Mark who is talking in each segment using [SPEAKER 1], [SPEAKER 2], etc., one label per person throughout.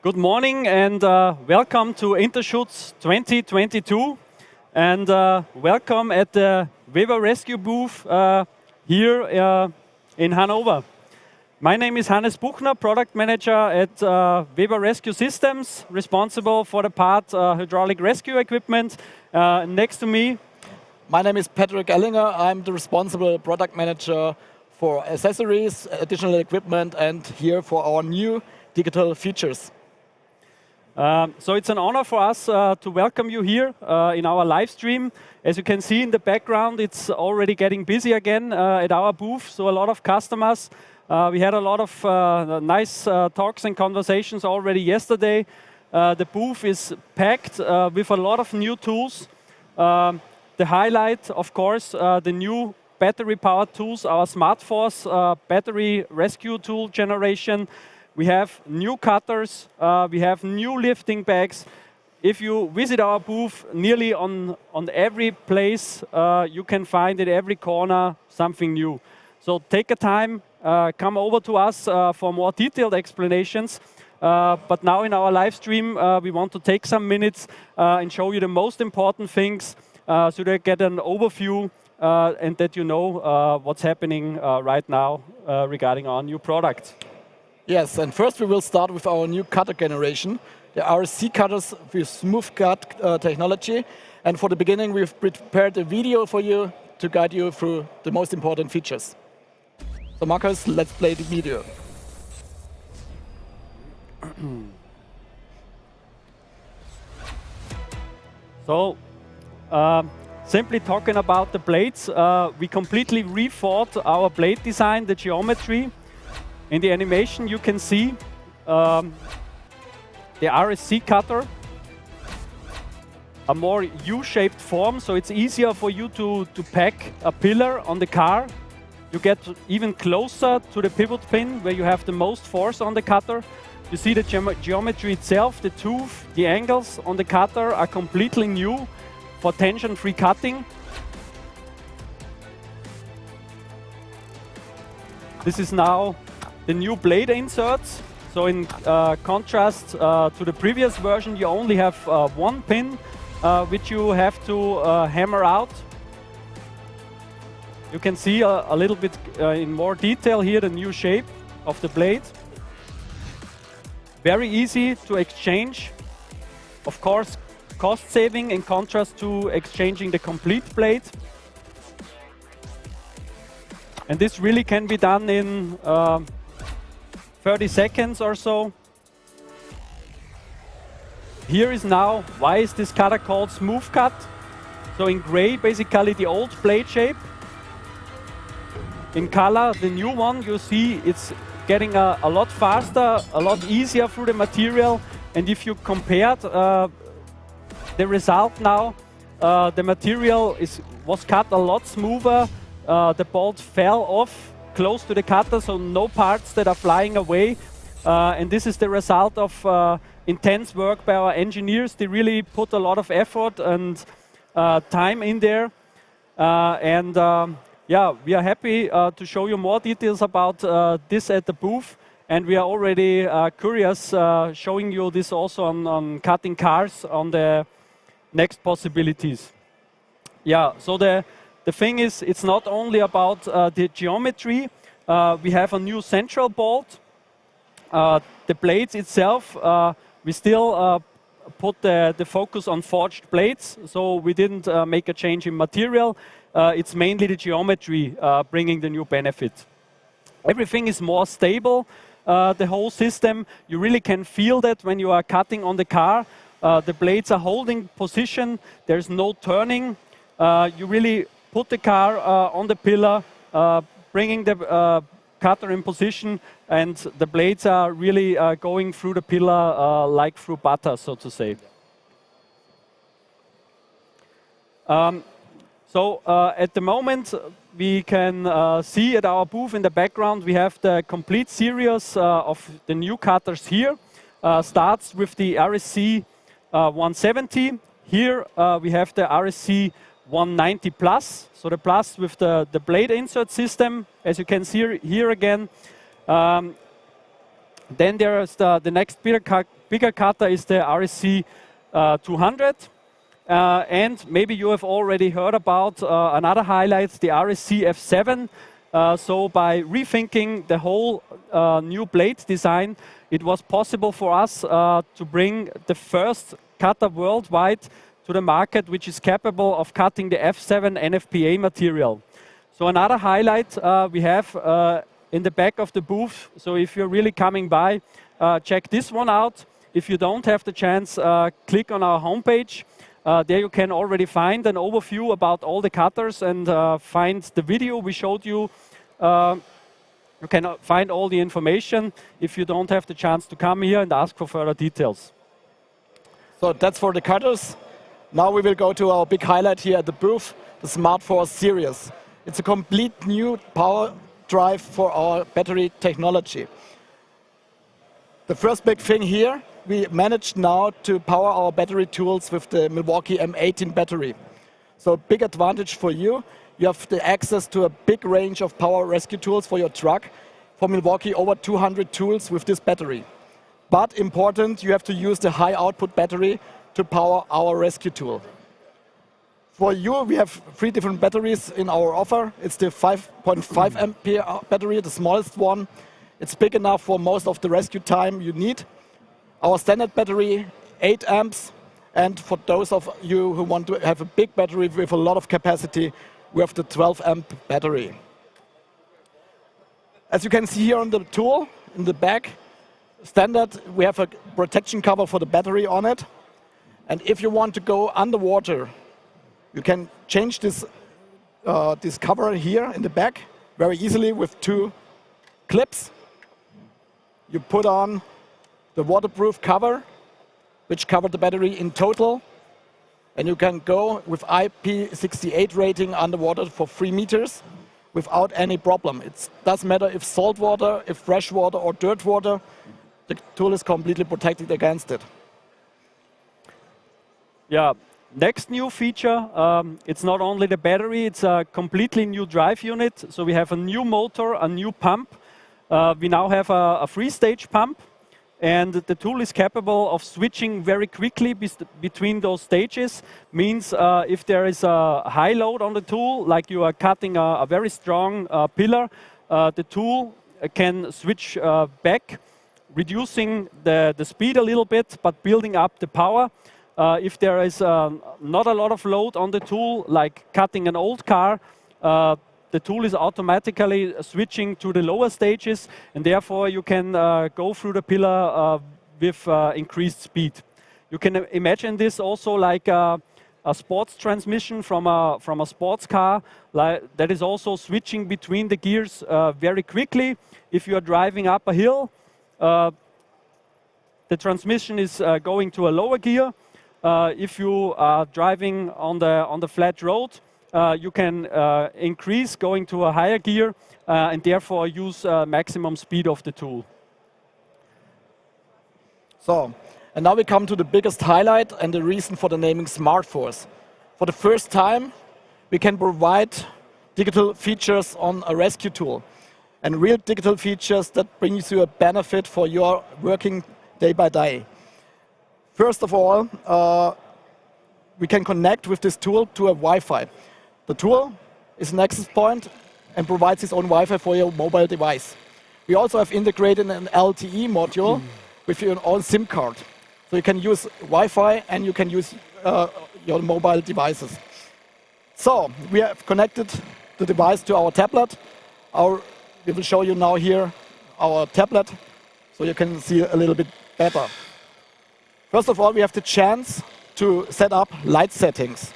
[SPEAKER 1] Good morning and welcome to Interschutz 2022 and welcome at the WEBER Rescue booth here in Hanover. My name is Buchner, Product Manager at WEBER Rescue Systems, responsible for the part hydraulic rescue equipment. Next to me,
[SPEAKER 2] my name is Allinger. I'm the responsible Product Manager for accessories, additional equipment, and here for our new digital features.
[SPEAKER 1] So it's an honor for us to welcome you here in our live stream. As you can see in the background, it's already getting busy again at our booth. So a lot of customers. We had a lot of nice talks and conversations already yesterday. The booth is packed with a lot of new tools. The highlight, of course, the new battery-powered tools, our Smartforce battery rescue tool generation. We have new cutters, we have new lifting bags. If you visit our booth, nearly on every place, you can find at every corner something new. So take a time, come over to us for more detailed explanations. But now in our live stream, we want to take some minutes and show you the most important things so that you get an overview and that you know what's happening right now regarding our new product.
[SPEAKER 2] Yes, and first we will start with our new cutter generation, the RSC cutters with smooth cut technology. And for the beginning, we've prepared a video for you to guide you through the most important features. So Markus, let's play the video.
[SPEAKER 1] So, simply talking about the blades, we completely rethought our blade design, the geometry. In the animation, you can see the RSC cutter, a more U-shaped form, so it's easier for you to pack a pillar on the car. You get even closer to the pivot pin where you have the most force on the cutter. You see the geometry itself, the tooth, the angles on the cutter are completely new for tension-free cutting. This is now the new blade inserts. So in contrast to the previous version, you only have one pin which you have to hammer out. You can see a little bit in more detail here the new shape of the blade. Very easy to exchange. Of course, cost saving in contrast to exchanging the complete blade. And this really can be done in 30 seconds or so. Here is now, why is this cutter called smooth cut? So in gray, basically the old blade shape. In color, the new one, you see it's getting a lot faster, a lot easier through the material. And if you compared the result now, the material was cut a lot smoother. The bolt fell off close to the cutter, so no parts that are flying away. And this is the result of intense work by our engineers. They really put a lot of effort and time in there. Yeah, we are happy to show you more details about this at the booth. And we are already curious showing you this also on cutting cars on the next possibilities. Yeah, so the thing is, it's not only about the geometry. We have a new central bolt. The blades itself, we still put the focus on forged blades, so we didn't make a change in material. It's mainly the geometry bringing the new benefit. Everything is more stable, the whole system. You really can feel that when you are cutting on the car. The blades are holding position, there's no turning. You really put the car on the pillar, bringing the cutter in position, and the blades are really going through the pillar like through butter, so to say. At the moment, we can see at our booth in the background, we have the complete series of the new cutters here. Starts with the RSC 170. Here we have the RSC 190 Plus, so the Plus with the blade insert system, as you can see here again. Then there is the next bigger cutter is the RSC 200. And maybe you have already heard about another highlight, the RSC F7. So by rethinking the whole new blade design, it was possible for us to bring the first cutter worldwide to the market, which is capable of cutting the F7 NFPA material. So another highlight we have in the back of the booth. So if you're really coming by, check this one out. If you don't have the chance, click on our homepage. There you can already find an overview about all the cutters and find the video we showed you. You can find all the information if you don't have the chance to come here and ask for further details.
[SPEAKER 2] So that's for the cutters. Now we will go to our big highlight here at the booth, the Smartforce series. It's a complete new power drive for our battery technology. The first big thing here, we managed now to power our battery tools with the Milwaukee M18 battery. So big advantage for you. You have the access to a big range of power rescue tools for your truck. For Milwaukee, over 200 tools with this battery. But important, you have to use the high output battery to power our rescue tool. For you, we have 3 different batteries in our offer. It's the 5.5 ampere battery, the smallest one. It's big enough for most of the rescue time you need. Our standard battery, 8 amps. And for those of you who want to have a big battery with a lot of capacity, we have the 12 amp battery. As you can see here on the tool, in the back, standard, we have a protection cover for the battery on it. And if you want to go underwater, you can change this, this cover here in the back very easily with 2 clips. You put on the waterproof cover, which covers the battery in total. And you can go with IP68 rating underwater for 3 meters without any problem. It doesn't matter if salt water, if fresh water or dirt water, the tool is completely protected against it. Yeah,
[SPEAKER 1] next new feature, it's not only the battery, it's a completely new drive unit. So we have a new motor, a new pump. We now have a 3-stage pump. And the tool is capable of switching very quickly between those stages. Means if there is a high load on the tool, like you are cutting a very strong pillar, the tool can switch back, reducing the speed a little bit, but building up the power. If there is not a lot of load on the tool, like cutting an old car, the tool is automatically switching to the lower stages, and therefore you can go through the pillar with increased speed. You can imagine this also like a sports transmission from a sports car, that is also switching between the gears very quickly. If you are driving up a hill, the transmission is going to a lower gear. If you are driving on the flat road, you can increase going to a higher gear and therefore use maximum speed of the tool.
[SPEAKER 2] So, and now we come to the biggest highlight and the reason for the naming Smartforce. For the first time, we can provide digital features on a rescue tool. And real digital features that brings you a benefit for your working day by day. First of all, we can connect with this tool to a Wi-Fi. The tool is an access point and provides its own Wi-Fi for your mobile device. We also have integrated an LTE module with your own SIM card. So you can use Wi-Fi and you can use your mobile devices. So we have connected the device to our tablet. We will show you now here our tablet so you can see a little bit better. First of all, we have the chance to set up light settings.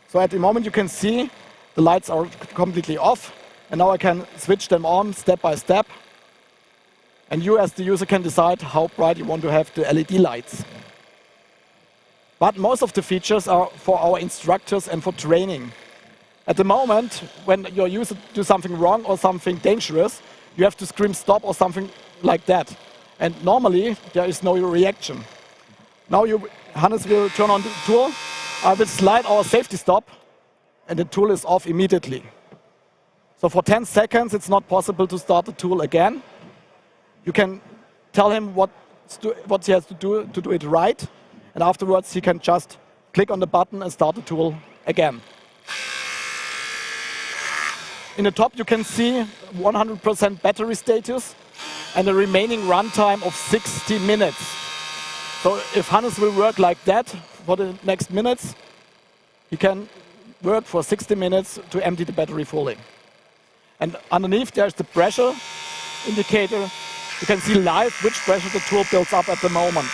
[SPEAKER 2] So at the moment you can see the lights are completely off, and now I can switch them on step by step. And you as the user can decide how bright you want to have the LED lights. But most of the features are for our instructors and for training. At the moment, when your user do something wrong or something dangerous, you have to scream stop or something like that. And normally there is no reaction. Now Hannes will turn on the tool. I will slide our safety stop, and the tool is off immediately. So for 10 seconds, it's not possible to start the tool again. You can tell him what he has to do it right, and afterwards he can just click on the button and start the tool again. In the top, you can see 100% battery status and a remaining runtime of 60 minutes. So if Hannes will work like that for the next minutes, he can work for 60 minutes to empty the battery fully. And underneath, there's the pressure indicator. You can see live which pressure the tool builds up at the moment.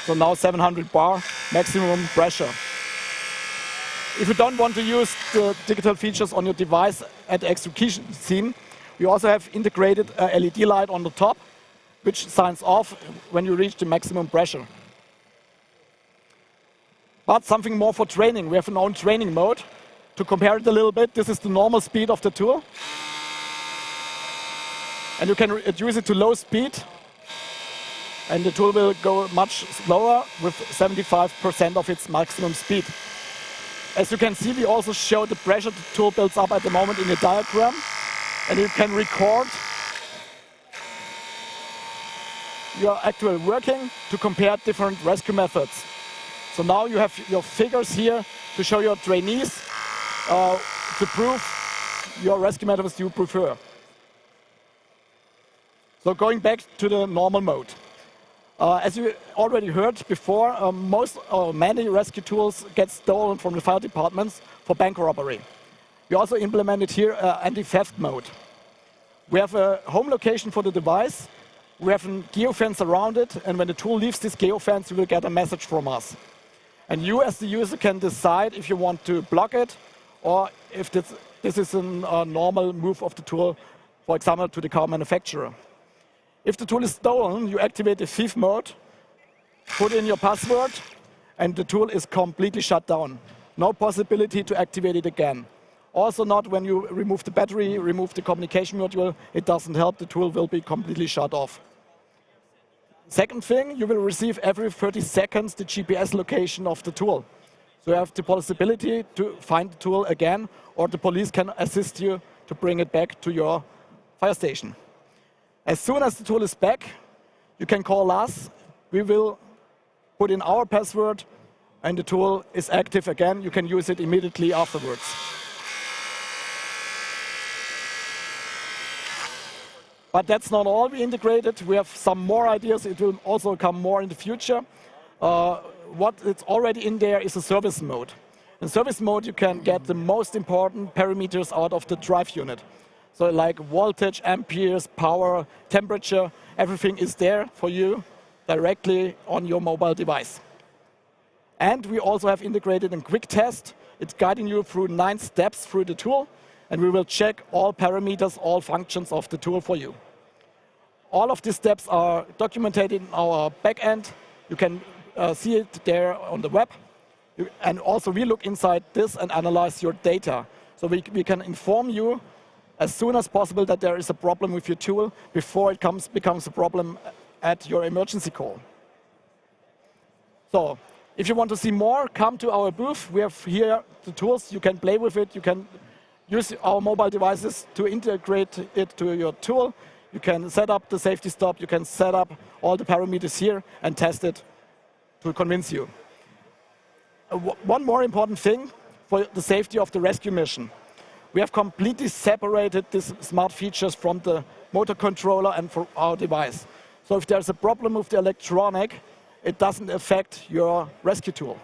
[SPEAKER 2] So now 700 bar maximum pressure. If you don't want to use the digital features on your device at the execution scene, we also have integrated a LED light on the top, which signs off when you reach the maximum pressure. But something more for training. We have an own training mode. To compare it a little bit, this is the normal speed of the tool. And you can reduce it to low speed. And the tool will go much slower with 75% of its maximum speed. As you can see, we also show the pressure the tool builds up at the moment in the diagram. And you can record your actual working to compare different rescue methods. So now you have your figures here to show your trainees to prove your rescue methods you prefer. So going back to the normal mode. As you already heard before, many rescue tools get stolen from the fire departments for bank robbery. We also implemented here anti-theft mode. We have a home location for the device. We have a geofence around it, and when the tool leaves this geofence, you will get a message from us. And you, as the user, can decide if you want to block it or if this is a normal move of the tool, for example, to the car manufacturer. If the tool is stolen, you activate the thief mode, put in your password, and the tool is completely shut down. No possibility to activate it again. Also not when you remove the battery, remove the communication module, it doesn't help, the tool will be completely shut off. Second thing, you will receive every 30 seconds the GPS location of the tool. So you have the possibility to find the tool again, or the police can assist you to bring it back to your fire station. As soon as the tool is back, you can call us. We will put in our password, and the tool is active again. You can use it immediately afterwards. But that's not all we integrated. We have some more ideas. It will also come more in the future. What is already in there is a service mode. In service mode, you can get the most important parameters out of the drive unit. So like voltage, amperes, power, temperature, everything is there for you directly on your mobile device. And we also have integrated a quick test. It's guiding you through 9 steps through the tool. And we will check all parameters, all functions of the tool for you. All of these steps are documented in our backend. You can see it there on the web. And also we look inside this and analyze your data. So we can inform you as soon as possible that there is a problem with your tool before it becomes a problem at your emergency call. So if you want to see more, come to our booth. We have here the tools. You can play with it. You can use our mobile devices to integrate it to your tool. You can set up the safety stop. You can set up all the parameters here and test it to convince you. One more important thing for the safety of the rescue mission. We have completely separated these smart features from the motor controller and from our device. So if there's a problem with the electronic, it doesn't affect your rescue tool.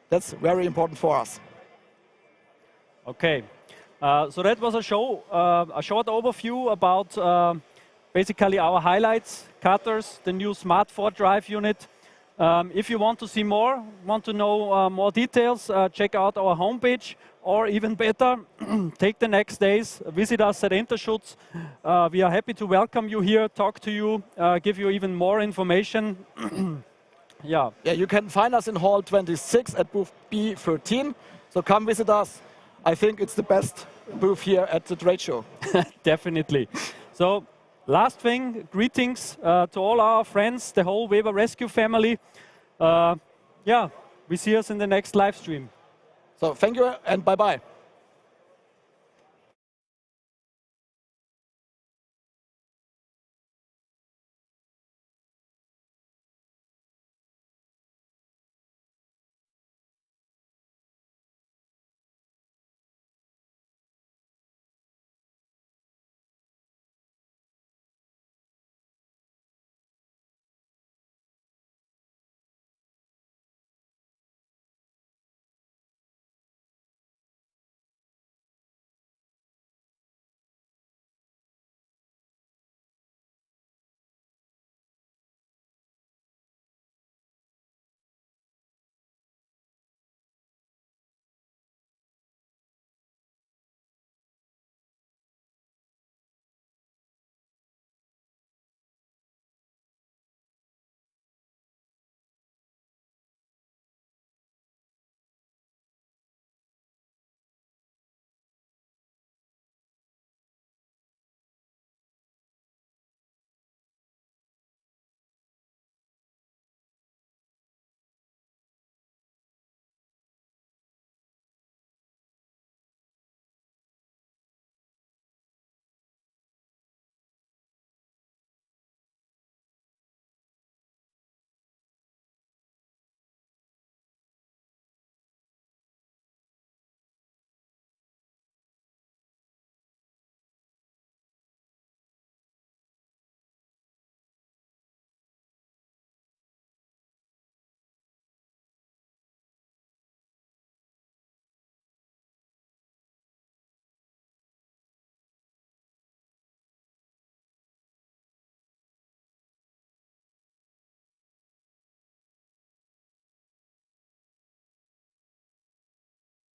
[SPEAKER 2] That's very important for us.
[SPEAKER 1] Okay. So that was a short overview about basically our highlights, cutters, the new Smartforce drive unit. If you want to see more, want to know more details, check out our homepage, or even better, take the next days, visit us at Interschutz. We are happy to welcome you here, talk to you, give you even more information. Yeah,
[SPEAKER 2] you can find us in Hall 26 at booth B13. So come visit us. I think it's the best booth here at the trade show.
[SPEAKER 1] Definitely. So last thing, greetings to all our friends, the whole WEBER Rescue family. Yeah, we see us in the next live stream.
[SPEAKER 2] So thank you and bye-bye.